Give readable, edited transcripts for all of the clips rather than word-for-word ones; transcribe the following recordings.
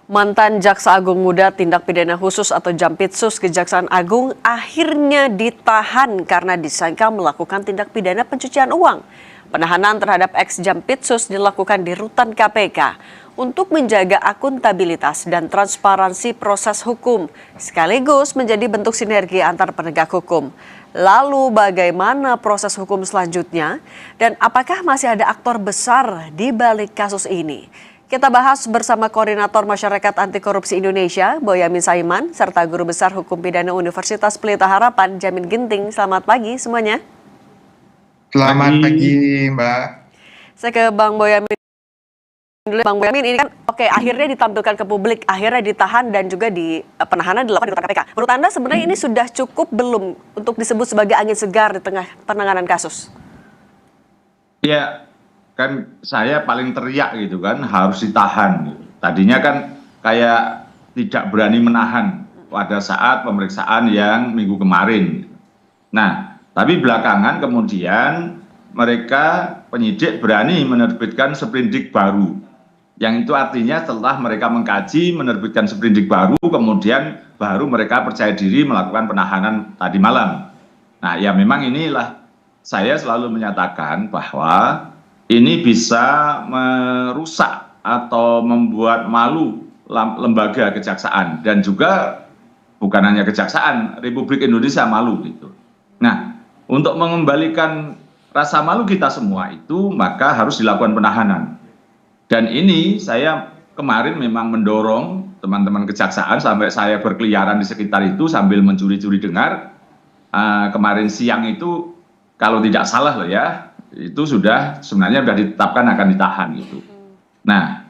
Mantan Jaksa Agung Muda Tindak Pidana Khusus atau Jampitsus Kejaksaan Agung akhirnya ditahan karena disangka melakukan tindak pidana pencucian uang. Penahanan terhadap ex-Jampitsus dilakukan di rutan KPK untuk menjaga akuntabilitas dan transparansi proses hukum, sekaligus menjadi bentuk sinergi antar penegak hukum. Lalu bagaimana proses hukum selanjutnya dan apakah masih ada aktor besar di balik kasus ini? Kita bahas bersama Koordinator Masyarakat Anti Korupsi Indonesia, Boyamin Saiman, serta Guru Besar Hukum Pidana Universitas Pelita Harapan, Jamin Ginting. Selamat pagi semuanya. Selamat pagi, Mbak. Saya ke Bang Boyamin dulu. Bang Boyamin, ini kan akhirnya ditampilkan ke publik, akhirnya ditahan dan juga di penahanan dilakukan di rutan KPK. Menurut Anda sebenarnya ini sudah cukup belum untuk disebut sebagai angin segar di tengah penanganan kasus? Ya, kan saya paling teriak gitu kan, harus ditahan. Tadinya kan kayak tidak berani menahan pada saat pemeriksaan yang minggu kemarin. Nah, tapi belakangan kemudian mereka penyidik berani menerbitkan sprindik baru. Yang itu artinya setelah mereka mengkaji, menerbitkan sprindik baru, kemudian baru mereka percaya diri melakukan penahanan tadi malam. Nah, ya memang inilah saya selalu menyatakan bahwa ini bisa merusak atau membuat malu lembaga kejaksaan dan juga bukan hanya kejaksaan, Republik Indonesia malu gitu. Nah, untuk mengembalikan rasa malu kita semua itu maka harus dilakukan penahanan. Dan ini saya kemarin memang mendorong teman-teman kejaksaan sampai saya berkeliaran di sekitar itu sambil mencuri-curi dengar. Kemarin siang itu kalau tidak salah loh ya, itu sebenarnya sudah ditetapkan akan ditahan gitu. Nah,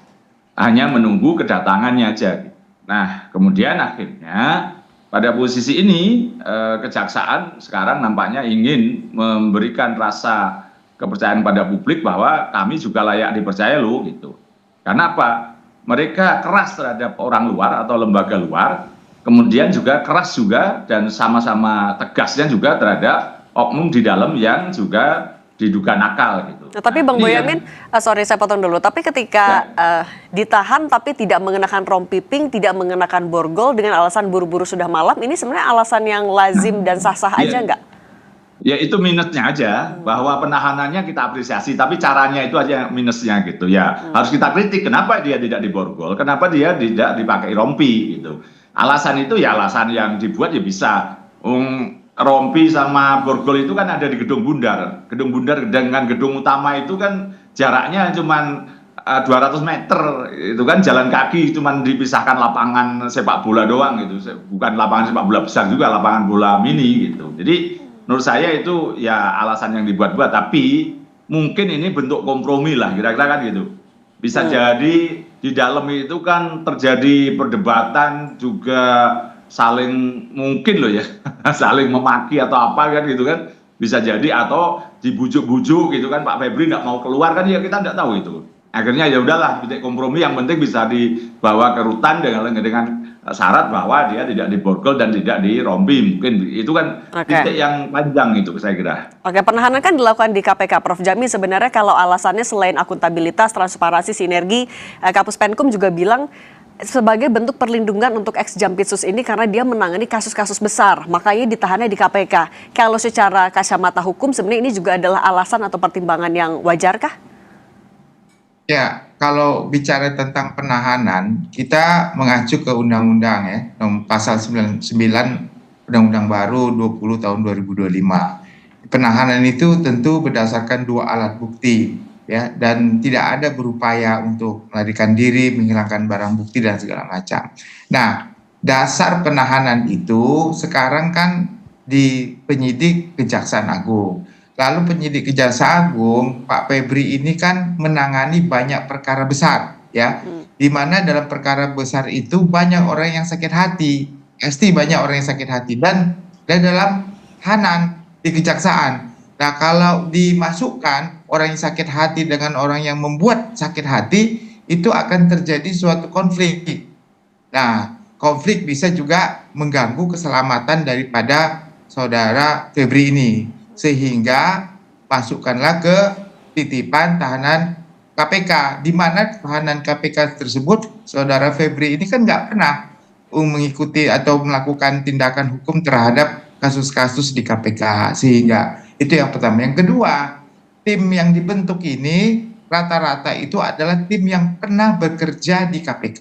hanya menunggu kedatangannya aja. Nah, kemudian akhirnya pada posisi ini kejaksaan sekarang nampaknya ingin memberikan rasa kepercayaan pada publik bahwa kami juga layak dipercaya loh gitu. Karena apa? Mereka keras terhadap orang luar atau lembaga luar, kemudian juga keras juga dan sama-sama tegasnya juga terhadap oknum di dalam yang juga diduga nakal gitu. Nah, tapi Bang Boyamin, sorry saya potong dulu. Tapi ketika ditahan tapi tidak mengenakan rompi pink, tidak mengenakan borgol dengan alasan buru-buru sudah malam, ini sebenarnya alasan yang lazim dan sah-sah aja nggak? Ya itu minusnya aja, bahwa penahanannya kita apresiasi, tapi caranya itu aja minusnya gitu ya. Harus kita kritik kenapa dia tidak diborgol, kenapa dia tidak dipakai rompi gitu. Alasan itu ya alasan yang dibuat ya bisa. Rompi sama borgol itu kan ada di Gedung Bundar. Gedung Bundar dengan gedung utama itu kan jaraknya cuma 200 meter. Itu kan jalan kaki, cuma dipisahkan lapangan sepak bola doang gitu. Bukan lapangan sepak bola besar juga, lapangan bola mini gitu. Jadi menurut saya itu ya alasan yang dibuat-buat. Tapi mungkin ini bentuk kompromi lah kira-kira kan gitu. Bisa jadi di dalam itu kan terjadi perdebatan juga saling mungkin loh ya saling memaki atau apa kan gitu kan bisa jadi atau dibujuk-bujuk gitu kan Pak Febri nggak mau keluar kan ya kita nggak tahu itu akhirnya ya udahlah titik kompromi yang penting bisa dibawa ke rutan dengan syarat bahwa dia tidak diborgol dan tidak dirompi mungkin itu kan titik yang panjang itu saya kira. Oke, penahanan kan dilakukan di KPK. Prof Jami sebenarnya kalau alasannya selain akuntabilitas, transparansi, sinergi, Kapus Penkum juga bilang sebagai bentuk perlindungan untuk ex-Jampitsus ini karena dia menangani kasus-kasus besar, makanya ditahannya di KPK. Kalau secara kacamata hukum sebenarnya ini juga adalah alasan atau pertimbangan yang wajarkah? Ya, kalau bicara tentang penahanan, kita mengacu ke undang-undang ya, pasal 99 Undang-Undang Baru 20 tahun 2025. Penahanan itu tentu berdasarkan dua alat bukti. Ya, dan tidak ada berupaya untuk melarikan diri, menghilangkan barang bukti dan segala macam. Nah, dasar penahanan itu sekarang kan di penyidik Kejaksaan Agung. Lalu penyidik Kejaksaan Agung, Pak Febri ini kan menangani banyak perkara besar, ya. Di mana dalam perkara besar itu banyak orang yang sakit hati, pasti banyak orang yang sakit hati dan dalam tahanan di kejaksaan. Nah, kalau dimasukkan orang yang sakit hati dengan orang yang membuat sakit hati, itu akan terjadi suatu konflik. Nah, konflik bisa juga mengganggu keselamatan daripada saudara Febri ini. Sehingga masukkanlah ke titipan tahanan KPK, di mana tahanan KPK tersebut, Saudara Febri ini kan nggak pernah mengikuti atau melakukan tindakan hukum terhadap kasus-kasus di KPK, sehingga itu yang pertama. Yang kedua, tim yang dibentuk ini rata-rata itu adalah tim yang pernah bekerja di KPK,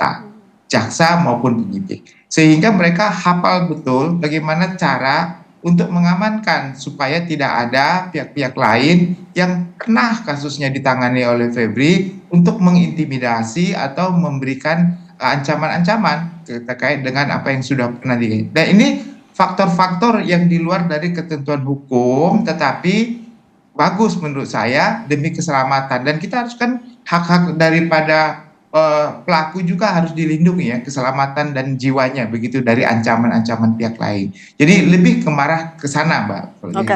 jaksa maupun penyidik, sehingga mereka hafal betul bagaimana cara untuk mengamankan supaya tidak ada pihak-pihak lain yang pernah kasusnya ditangani oleh Febri untuk mengintimidasi atau memberikan ancaman-ancaman terkait dengan apa yang sudah pernah di. Dan ini faktor-faktor yang di luar dari ketentuan hukum, tetapi bagus menurut saya demi keselamatan. Dan kita harus kan hak-hak daripada pelaku juga harus dilindungi ya, keselamatan dan jiwanya begitu dari ancaman-ancaman pihak lain. Jadi lebih kemarah ke sana, Mbak. Oke.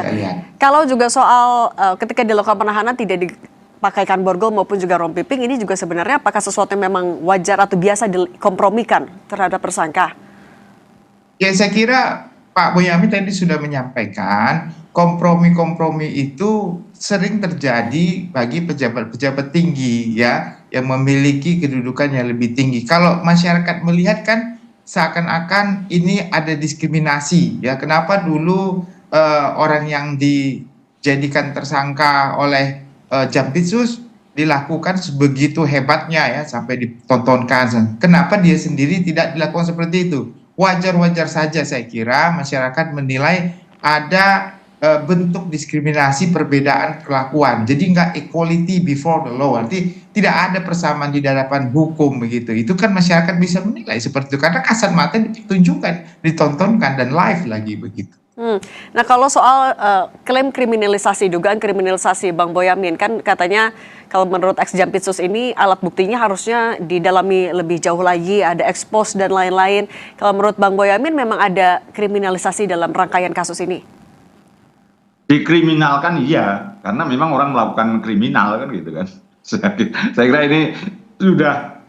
Kalau juga soal ketika dilakukan penahanan tidak dipakaikan borgol maupun juga rompiping, ini juga sebenarnya apakah sesuatu yang memang wajar atau biasa dikompromikan terhadap tersangka? Ya, saya kira Pak Boyamin tadi sudah menyampaikan kompromi-kompromi itu sering terjadi bagi pejabat-pejabat tinggi ya, yang memiliki kedudukan yang lebih tinggi. Kalau masyarakat melihat kan seakan-akan ini ada diskriminasi ya. Kenapa dulu orang yang dijadikan tersangka oleh Jampitsus dilakukan sebegitu hebatnya ya sampai ditontonkan. Kenapa dia sendiri tidak dilakukan seperti itu? Wajar-wajar saja saya kira masyarakat menilai ada bentuk diskriminasi, perbedaan perlakuan. Jadi nggak equality before the law, arti tidak ada persamaan di hadapan hukum begitu. Itu kan masyarakat bisa menilai seperti itu karena kasat mata ditunjukkan, ditontonkan dan live lagi begitu. Nah kalau soal klaim kriminalisasi, dugaan kriminalisasi Bang Boyamin, kan katanya kalau menurut ex Jampitsus ini alat buktinya harusnya didalami lebih jauh lagi, ada expose dan lain-lain. Kalau menurut Bang Boyamin memang ada kriminalisasi dalam rangkaian kasus ini? Dikriminalkan iya, karena memang orang melakukan kriminal kan gitu kan. Saya kira ini sudah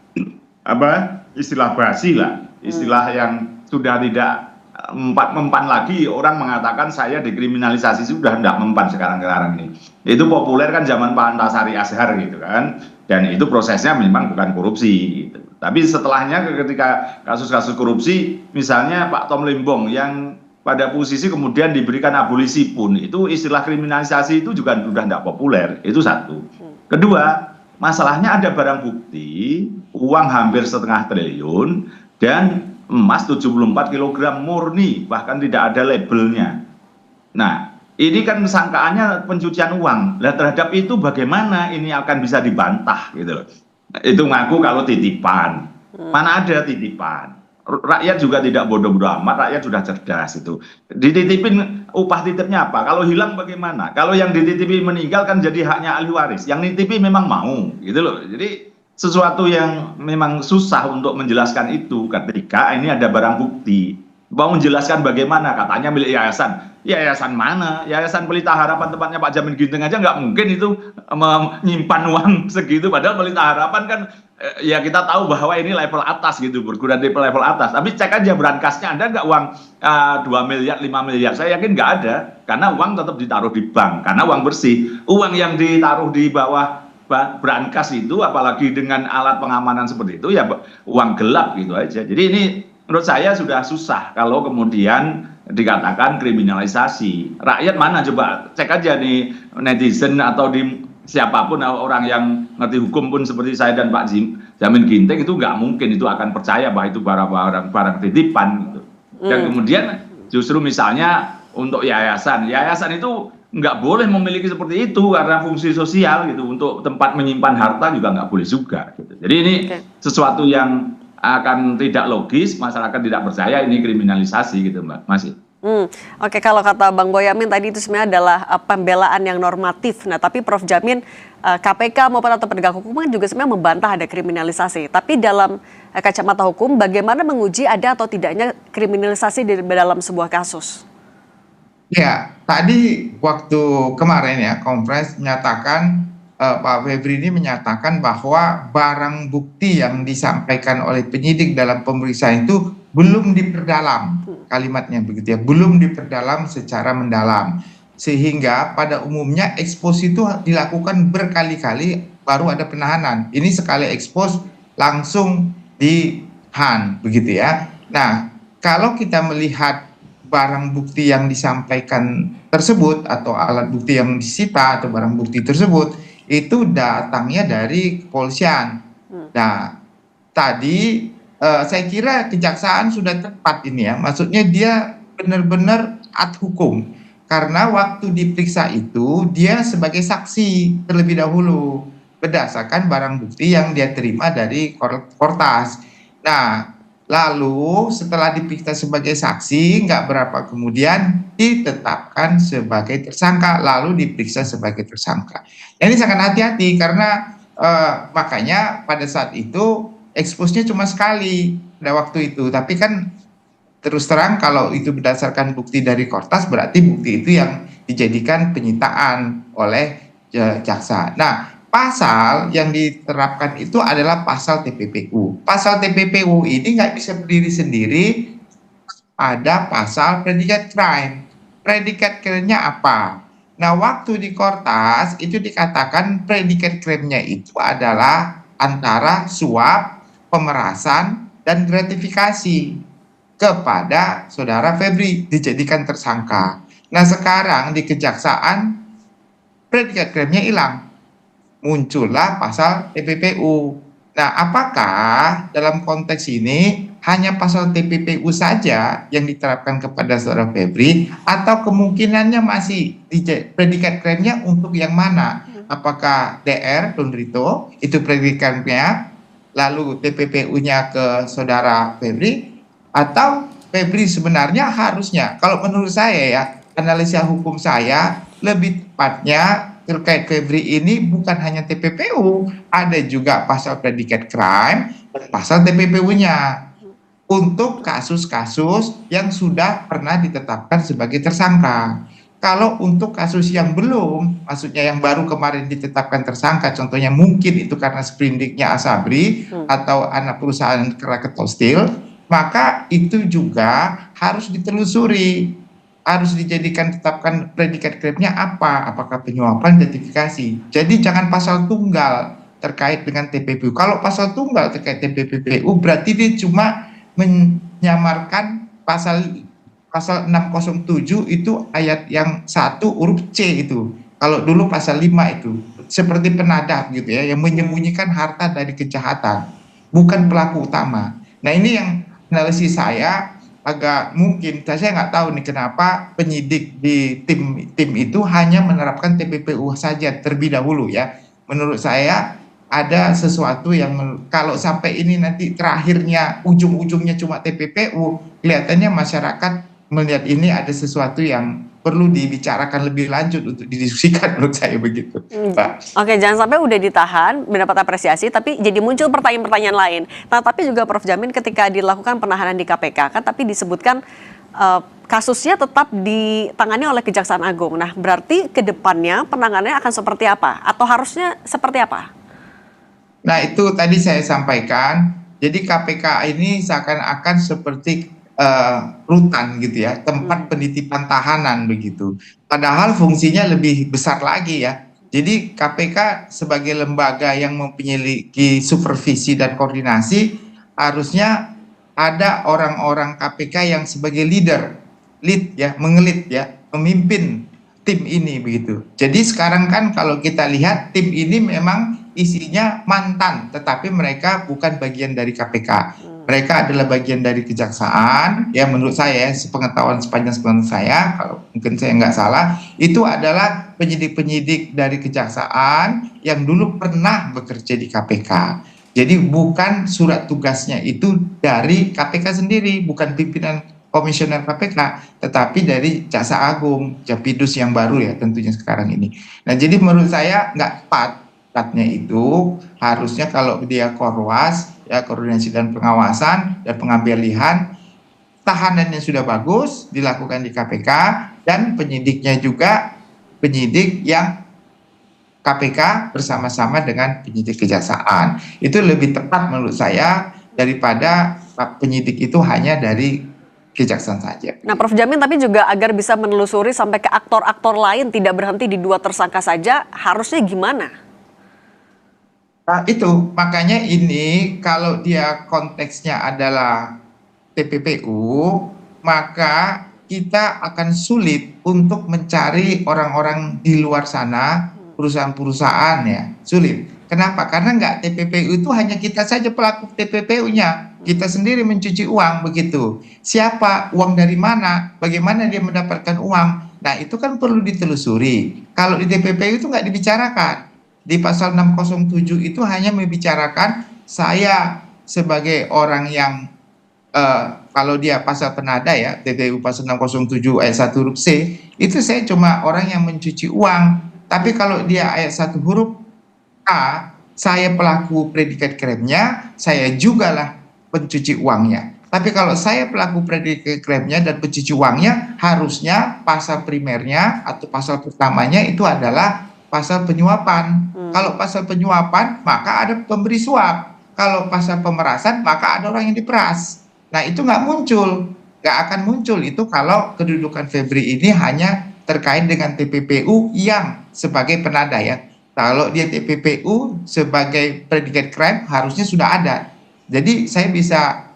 istilah basi lah, istilah yang sudah tidak mempan lagi. Orang mengatakan saya dikriminalisasi, sudah tidak mempan sekarang ini. Itu populer kan zaman Pak Antasari Azhar gitu kan, dan itu prosesnya memang bukan korupsi gitu. Tapi setelahnya ketika kasus-kasus korupsi, misalnya Pak Tom Lembong yang pada posisi kemudian diberikan abolisi pun, itu istilah kriminalisasi itu juga sudah tidak populer. Itu satu. Kedua, masalahnya ada barang bukti uang hampir 1,5 triliun dan emas 74 kg murni, bahkan tidak ada labelnya. Nah, ini kan sangkaannya pencucian uang. Nah, terhadap itu bagaimana ini akan bisa dibantah gitu loh. Itu ngaku kalau titipan. Mana ada titipan? Rakyat juga tidak bodoh-bodoh amat, rakyat sudah cerdas itu. Dititipin upah titipnya apa? Kalau hilang bagaimana? Kalau yang dititipi meninggal kan jadi haknya ahli waris. Yang nitipi memang mau, gitu loh. Jadi sesuatu yang memang susah untuk menjelaskan itu ketika ini ada barang bukti. Mau menjelaskan bagaimana? Katanya milik yayasan. Yayasan mana? Yayasan Pelita Harapan tempatnya Pak Jamin Ginting aja nggak mungkin itu menyimpan uang segitu. Padahal Pelita Harapan kan ya kita tahu bahwa ini level atas gitu, berguruan di level atas. Tapi cek aja berangkasnya ada nggak uang 2 miliar, 5 miliar? Saya yakin nggak ada. Karena uang tetap ditaruh di bank. Karena uang bersih. Uang yang ditaruh di bawah berangkas itu, apalagi dengan alat pengamanan seperti itu, ya uang gelap gitu aja. Jadi ini menurut saya sudah susah kalau kemudian dikatakan kriminalisasi. Rakyat mana coba cek aja nih netizen atau di siapapun orang yang ngerti hukum pun seperti saya dan Pak Jamin Ginting itu nggak mungkin itu akan percaya bahwa itu barang titipan gitu. Dan kemudian justru misalnya untuk yayasan itu nggak boleh memiliki seperti itu karena fungsi sosial gitu, untuk tempat menyimpan harta juga nggak boleh juga gitu. Jadi ini sesuatu yang akan tidak logis, masyarakat tidak percaya ini kriminalisasi gitu Mbak. Masih. Oke, kalau kata Bang Boyamin tadi itu sebenarnya adalah pembelaan yang normatif. Nah, tapi Prof Jamin, KPK maupun atau penegak hukum kan juga sebenarnya membantah ada kriminalisasi. Tapi dalam kacamata hukum, bagaimana menguji ada atau tidaknya kriminalisasi di dalam sebuah kasus? Ya, tadi waktu kemarin ya konferensi menyatakan Pak Febri ini menyatakan bahwa barang bukti yang disampaikan oleh penyidik dalam pemeriksaan itu belum diperdalam, kalimatnya begitu ya, belum diperdalam secara mendalam, sehingga pada umumnya ekspos itu dilakukan berkali-kali baru ada penahanan. Ini sekali ekspos langsung ditahan begitu ya. Nah, kalau kita melihat barang bukti yang disampaikan tersebut atau alat bukti yang disita atau barang bukti tersebut itu datangnya dari kepolisian. Nah, tadi saya kira kejaksaan sudah tepat ini ya. Maksudnya dia benar-benar ad hukum. Karena waktu diperiksa itu dia sebagai saksi terlebih dahulu berdasarkan barang bukti yang dia terima dari Kortas. Nah, lalu setelah diperiksa sebagai saksi, nggak berapa kemudian ditetapkan sebagai tersangka, lalu diperiksa sebagai tersangka. Ini sangat hati-hati karena makanya pada saat itu eksposnya cuma sekali pada waktu itu. Tapi kan terus terang kalau itu berdasarkan bukti dari Kortas berarti bukti itu yang dijadikan penyitaan oleh jaksa. Nah, pasal yang diterapkan itu adalah pasal TPPU. Pasal TPPU ini nggak bisa berdiri sendiri, ada pasal predikat crime. Predikat crime-nya apa? Nah, waktu di Kortas itu dikatakan predikat crime-nya itu adalah antara suap, pemerasan, dan gratifikasi kepada saudara Febri dijadikan tersangka. Nah, sekarang di kejaksaan predikat crime-nya hilang. Muncullah pasal TPPU. Nah, apakah dalam konteks ini hanya pasal TPPU saja yang diterapkan kepada saudara Febri atau kemungkinannya masih predikat crime-nya untuk yang mana? Apakah DR Don Rito itu predikat crime-nya, lalu TPPU-nya ke saudara Febri, atau Febri sebenarnya harusnya, kalau menurut saya ya, analisa hukum saya lebih tepatnya terkait Febri ini bukan hanya TPPU, ada juga pasal predikat crime dan pasal TPPU-nya untuk kasus-kasus yang sudah pernah ditetapkan sebagai tersangka. Kalau untuk kasus yang belum, maksudnya yang baru kemarin ditetapkan tersangka, contohnya mungkin itu karena sprindiknya Asabri atau anak perusahaan Krakatau Steel, maka itu juga harus ditelusuri, harus dijadikan tetapkan predikat crime-nya apa, apakah penyuapan, gratifikasi. Jadi jangan pasal tunggal terkait dengan TPPU. Kalau pasal tunggal terkait TPPU berarti dia cuma menyamarkan pasal 607 itu ayat yang 1 huruf C itu. Kalau dulu pasal 5 itu seperti penadah gitu ya, yang menyembunyikan harta dari kejahatan, bukan pelaku utama. Nah, ini yang analisis saya agak mungkin, saya nggak tahu nih kenapa penyidik di tim itu hanya menerapkan TPPU saja terlebih dahulu ya. Menurut saya ada sesuatu yang kalau sampai ini nanti terakhirnya ujung-ujungnya cuma TPPU, kelihatannya masyarakat melihat ini ada sesuatu yang perlu dibicarakan lebih lanjut untuk didiskusikan, menurut saya begitu, Pak. Oke, jangan sampai udah ditahan, mendapat apresiasi, tapi jadi muncul pertanyaan-pertanyaan lain. Nah, tapi juga Prof. Jamin ketika dilakukan penahanan di KPK, kan tapi disebutkan kasusnya tetap ditangani oleh Kejaksaan Agung. Nah, berarti ke depannya penanganannya akan seperti apa? Atau harusnya seperti apa? Nah, itu tadi saya sampaikan, jadi KPK ini seakan-akan seperti rutan gitu ya, tempat penitipan tahanan begitu. Padahal fungsinya lebih besar lagi ya. Jadi KPK sebagai lembaga yang memiliki supervisi dan koordinasi harusnya ada orang-orang KPK yang sebagai lead ya, mengelit ya, memimpin tim ini begitu. Jadi sekarang kan kalau kita lihat tim ini memang isinya mantan, tetapi mereka bukan bagian dari KPK. Mereka adalah bagian dari kejaksaan, ya menurut saya, sepengetahuan sepanjang saya, kalau mungkin saya nggak salah, itu adalah penyidik-penyidik dari kejaksaan yang dulu pernah bekerja di KPK. Jadi bukan surat tugasnya itu dari KPK sendiri, bukan pimpinan komisioner KPK, tetapi dari Jaksa Agung, Japidus yang baru ya tentunya sekarang ini. Nah, jadi menurut saya nggak tepatnya itu harusnya kalau dia Korwas, ya koordinasi dan pengawasan dan pengambilihan, tahanannya sudah bagus dilakukan di KPK dan penyidiknya juga penyidik yang KPK bersama-sama dengan penyidik kejaksaan. Itu lebih tepat menurut saya daripada penyidik itu hanya dari kejaksaan saja. Nah, Prof. Jamin, tapi juga agar bisa menelusuri sampai ke aktor-aktor lain, tidak berhenti di 2 tersangka saja, harusnya gimana? Nah, itu makanya ini kalau dia konteksnya adalah TPPU, maka kita akan sulit untuk mencari orang-orang di luar sana, perusahaan-perusahaan ya, sulit. Kenapa? Karena nggak TPPU itu hanya kita saja pelaku TPPU-nya. Kita sendiri mencuci uang begitu. Siapa, uang dari mana, bagaimana dia mendapatkan uang. Nah, itu kan perlu ditelusuri. Kalau di TPPU itu nggak dibicarakan. Di pasal 607 itu hanya membicarakan saya sebagai orang yang kalau dia pasal penada ya, TPU pasal 607 ayat 1 huruf C, itu saya cuma orang yang mencuci uang. Tapi kalau dia ayat 1 huruf A, saya pelaku predikat krimnya, saya jugalah pencuci uangnya. Tapi kalau saya pelaku predikat krimnya dan pencuci uangnya, harusnya pasal primernya atau pasal pertamanya itu adalah pasal penyuapan. Kalau pasal penyuapan, maka ada pemberi suap. Kalau pasal pemerasan, maka ada orang yang diperas. Nah, itu nggak muncul. Nggak akan muncul itu kalau kedudukan Febri ini hanya terkait dengan TPPU yang sebagai penada ya. Kalau dia TPPU sebagai predikat crime harusnya sudah ada. Jadi saya bisa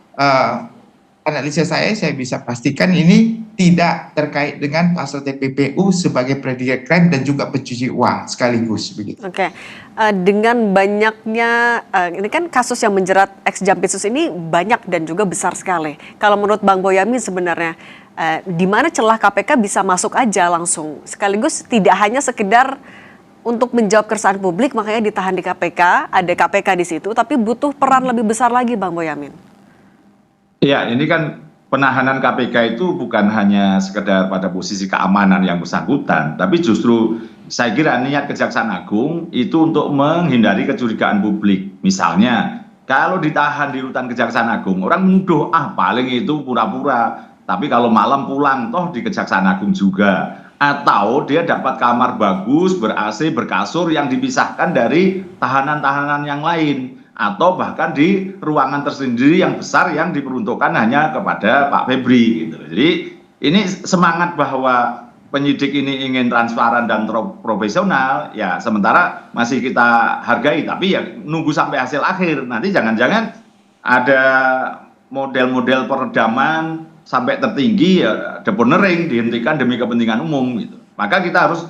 analisa saya bisa pastikan ini tidak terkait dengan pasal TPPU sebagai predikat crime dan juga pencuci uang sekaligus begitu. Oke, dengan banyaknya ini kan kasus yang menjerat ex Jampitsus ini banyak dan juga besar sekali. Kalau menurut Bang Boyamin sebenarnya di mana celah KPK bisa masuk aja langsung, sekaligus tidak hanya sekedar untuk menjawab keresahan publik makanya ditahan di KPK, ada KPK di situ, tapi butuh peran lebih besar lagi, Bang Boyamin. Ya, ini kan penahanan KPK itu bukan hanya sekedar pada posisi keamanan yang bersangkutan, tapi justru saya kira niat Kejaksaan Agung itu untuk menghindari kecurigaan publik. Misalnya, kalau ditahan di rutan Kejaksaan Agung, orang menuduh, paling itu pura-pura. Tapi kalau malam pulang, toh di Kejaksaan Agung juga. Atau dia dapat kamar bagus, ber-AC, berkasur yang dipisahkan dari tahanan-tahanan yang lain. Atau bahkan di ruangan tersendiri yang besar yang diperuntukkan hanya kepada Pak Febri gitu. Jadi ini semangat bahwa penyidik ini ingin transparan dan profesional ya, sementara masih kita hargai, tapi ya nunggu sampai hasil akhir. Nanti jangan-jangan ada model-model peredaman sampai tertinggi ya deponering dihentikan demi kepentingan umum gitu. Maka kita harus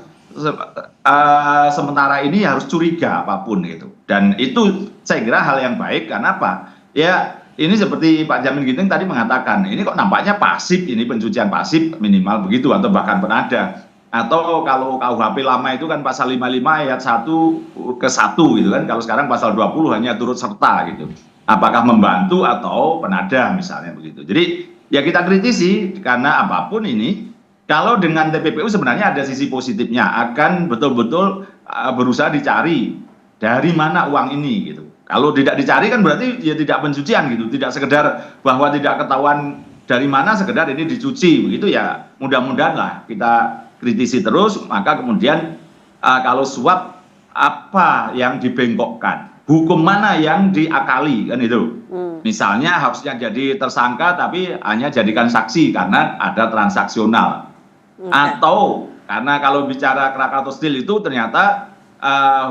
sementara ini harus curiga apapun gitu. Dan itu saya kira hal yang baik. Karena apa? Ya ini seperti Pak Jamin Ginting tadi mengatakan, ini kok nampaknya pasif, ini pencucian pasif minimal begitu, atau bahkan penada. Atau kalau KUHP lama itu kan pasal 55 ayat 1 ke 1 gitu kan. Kalau sekarang pasal 20 hanya turut serta gitu. Apakah membantu atau penada misalnya begitu. Jadi ya kita kritisi karena apapun ini, kalau dengan TPPU sebenarnya ada sisi positifnya, akan betul-betul berusaha dicari dari mana uang ini gitu. Kalau tidak dicari kan berarti ya tidak pencucian gitu, tidak sekedar bahwa tidak ketahuan dari mana, sekedar ini dicuci begitu ya. Mudah-mudahan lah kita kritisi terus, maka kemudian kalau suap apa yang dibengkokkan, hukum mana yang diakali kan itu. Misalnya harusnya jadi tersangka tapi hanya jadikan saksi karena ada transaksional. Atau karena kalau bicara Krakatau Steel itu ternyata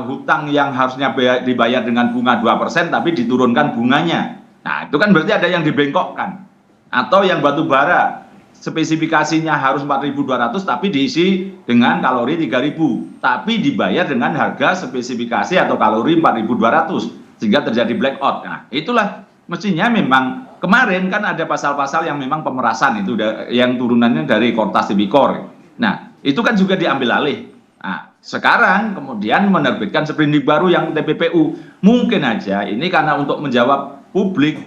hutang yang harusnya dibayar dengan bunga 2% tapi diturunkan bunganya. Nah itu kan berarti ada yang dibengkokkan. Atau yang batu bara spesifikasinya harus 4.200 tapi diisi dengan kalori 3.000 tapi dibayar dengan harga spesifikasi atau kalori 4.200 sehingga terjadi blackout. Nah itulah mestinya memang kemarin kan ada pasal-pasal yang memang pemerasan itu yang turunannya dari Kortas Tipikor. Nah, itu kan juga diambil alih. Nah, sekarang kemudian menerbitkan sprindik baru yang TPPU. Mungkin aja ini karena untuk menjawab publik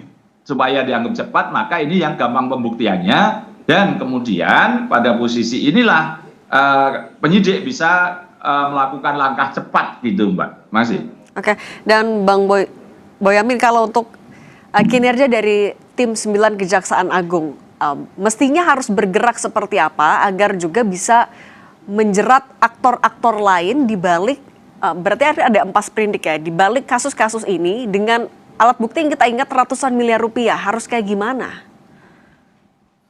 supaya dianggap cepat, maka ini yang gampang pembuktiannya dan kemudian pada posisi inilah penyidik bisa melakukan langkah cepat gitu, Mbak. Masih. Oke, dan Bang Boyamin kalau untuk kinerja dari tim 9 Kejaksaan Agung mestinya harus bergerak seperti apa agar juga bisa menjerat aktor-aktor lain di balik berarti ada 4 sprindik ya, di balik kasus-kasus ini dengan alat bukti yang kita ingat ratusan miliar rupiah, harus kayak gimana?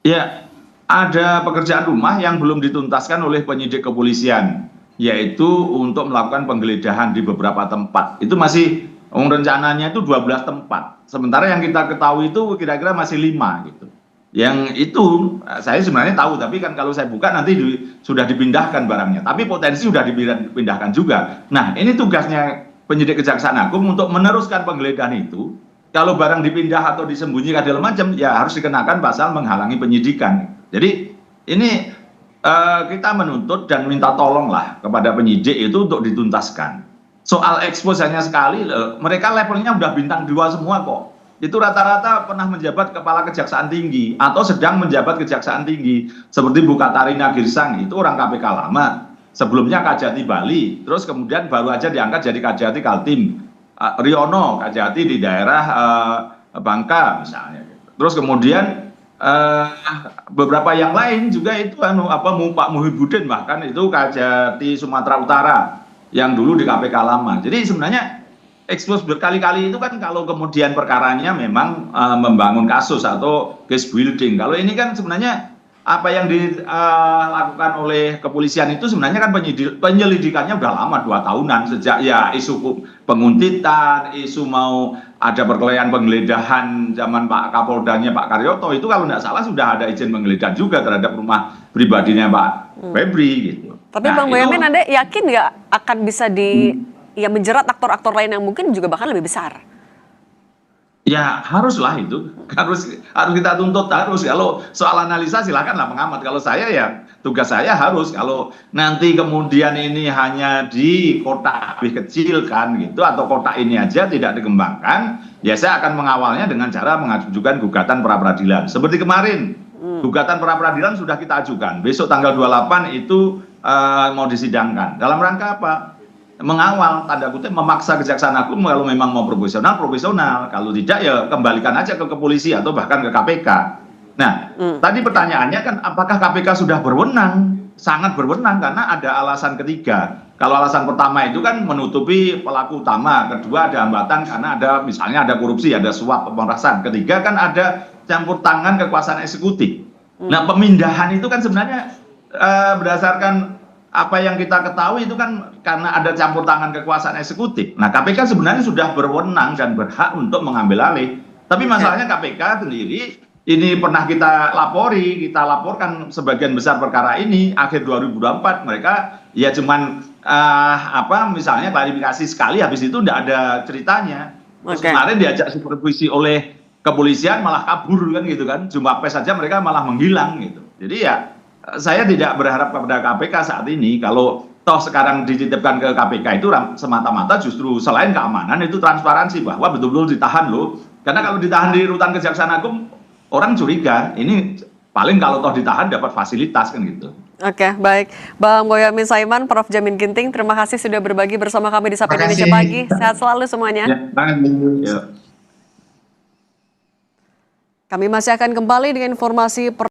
Ya, ada pekerjaan rumah yang belum dituntaskan oleh penyidik kepolisian, yaitu untuk melakukan penggeledahan di beberapa tempat. Itu masih Rencananya itu 12 tempat. Sementara yang kita ketahui itu kira-kira masih 5 gitu. Yang itu saya sebenarnya tahu, tapi kan kalau saya buka nanti sudah dipindahkan barangnya. Tapi potensi sudah dipindahkan juga. Nah, ini tugasnya penyidik Kejaksaan Agung untuk meneruskan penggeledahan itu. Kalau barang dipindah atau disembunyikan segala macam, ya harus dikenakan pasal menghalangi penyidikan. Jadi ini kita menuntut dan minta tolonglah kepada penyidik itu untuk dituntaskan. Soal expose hanya sekali, mereka levelnya udah bintang 2 semua kok. Itu rata-rata pernah menjabat kepala kejaksaan tinggi atau sedang menjabat kejaksaan tinggi. Seperti Bu Katarina Girsang, itu orang KPK lama. Sebelumnya Kajati Bali, terus kemudian baru aja diangkat jadi Kajati Kaltim. Riono, Kajati di daerah Bangka misalnya. Terus kemudian beberapa yang lain juga itu Pak Muhyiddin, bahkan itu Kajati Sumatera Utara yang dulu di KPK lama. Jadi sebenarnya expose berkali-kali itu kan kalau kemudian perkaranya memang membangun kasus atau case building. Kalau ini kan sebenarnya apa yang dilakukan oleh kepolisian itu sebenarnya kan penyelidikannya udah lama, 2 tahunan, sejak ya isu penguntitan, isu mau ada perkelahian penggeledahan zaman Pak Kapoldanya Pak Karyoto, itu kalau tidak salah sudah ada izin penggeledahan juga terhadap rumah pribadinya Pak Febri gitu. Tapi Bang Boyamin, Anda yakin nggak akan bisa menjerat aktor-aktor lain yang mungkin juga bahkan lebih besar? Ya haruslah itu, harus kita tuntut, harus. Kalau soal analisa silakanlah pengamat. Kalau saya ya tugas saya harus, kalau nanti kemudian ini hanya di kota lebih kecil kan gitu, atau kota ini aja tidak dikembangkan, ya saya akan mengawalnya dengan cara mengajukan gugatan pra peradilan. Seperti kemarin, gugatan pra peradilan sudah kita ajukan. Besok tanggal 28 itu mau disidangkan. Dalam rangka apa? Mengawal, tanda kutip, memaksa Kejaksaan Agung kalau memang mau profesional, kalau tidak ya kembalikan aja ke kepolisi atau bahkan ke KPK. Nah, tadi pertanyaannya kan apakah KPK sudah berwenang? Sangat berwenang, karena ada alasan ketiga. Kalau alasan pertama itu kan menutupi pelaku utama, kedua ada hambatan karena ada misalnya ada korupsi, ada suap pemerasan, ketiga kan ada campur tangan kekuasaan eksekutif. Nah, pemindahan itu kan sebenarnya berdasarkan apa yang kita ketahui itu kan karena ada campur tangan kekuasaan eksekutif. Nah, KPK sebenarnya sudah berwenang dan berhak untuk mengambil alih. Tapi masalahnya KPK sendiri ini pernah kita laporkan sebagian besar perkara ini akhir 2024 mereka ya cuman misalnya klarifikasi sekali, habis itu tidak ada ceritanya. Kemarin diajak supervisi oleh kepolisian malah kabur kan gitu kan. Jumpa pes saja mereka malah menghilang gitu. Jadi ya saya tidak berharap kepada KPK saat ini, kalau toh sekarang dititipkan ke KPK itu semata-mata justru selain keamanan itu transparansi, bahwa betul-betul ditahan loh. Karena kalau ditahan di rutan Kejaksaan Agung, orang curiga, ini paling kalau toh ditahan dapat fasilitas kan gitu. Oke, baik. Bang Boyamin Saiman, Prof. Jamin Ginting, terima kasih sudah berbagi bersama kami di Sapa Indonesia Pagi. Sehat selalu semuanya. Ya, Kami masih akan kembali dengan informasi